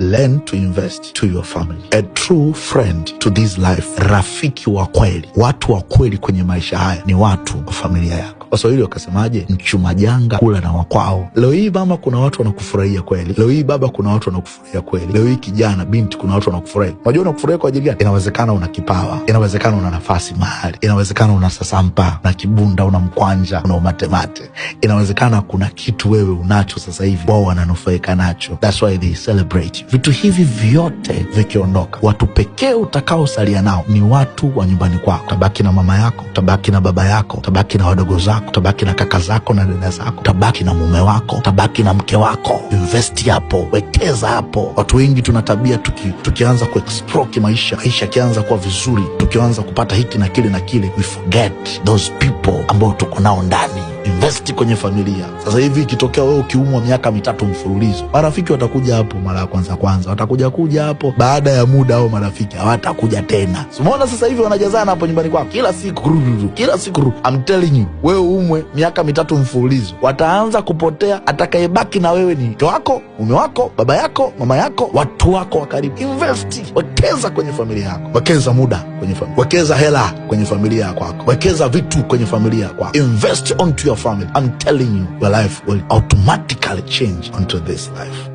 Learn to invest to your family. A true friend to this life. Rafiki wa kweli, watu wa kweli kwenye maisha haya ni watu wa familia yako. Waswahili wakasemaje? Mchuma janga kula na wakwao. Leo hii mama, kuna watu wanakufurahia kweli. Leo hii baba, kuna watu wanakufurahia kweli. Leo hii kijana, binti, kuna watu wanakufurahia. Unajua wanakufurahia kwa ajili gani? Inawezekana una kipawa, inawezekana una nafasi mahali, inawezekana una sasampa, una kibunda, una mkwanja, una umatemate. Inawezekana kuna kitu wewe unacho sasa hivi wao wananufaika nacho. That's why they celebrate. Vitu hivi vyote vikiondoka, watu pekee utakaosalia nao ni watu wa nyumbani kwako. Utabaki na mama yako, utabaki na baba yako, utabaki na wadogo zako, utabaki na kaka zako na dada zako, utabaki na mume wako, utabaki na mke wako. Invest hapo, wekeza hapo. Watu wengi tuna tabia tukianza kuexplore maisha kianza kuwa vizuri, tukianza kupata hiki na kile na kile, we forget those people ambao tuko nao ndani. Invest kwenye familia. Sasa hivi ikitokea wewe ukiumwa miaka 3 mfululizo, marafiki watakuja hapo mara ya kwanza, watakuja hapo, baada ya muda hao marafiki hawatakuja tena. Umeona sasa hivi wanajazana hapo nyumbani kwako kila siku. I'm telling you, wewe umwe miaka 3 mfululizo, wataanza kupotea. Atakayebaki na wewe ni mke wako, mume wako, baba yako, mama yako, watu wako wa karibu. Invest, wekeza kwenye familia yako, wekeza muda kwenye familia, wekeza hela kwenye familia yako, wekeza vitu kwenye familia yako. Invest onto your family. I'm telling you, your life will automatically change onto this life.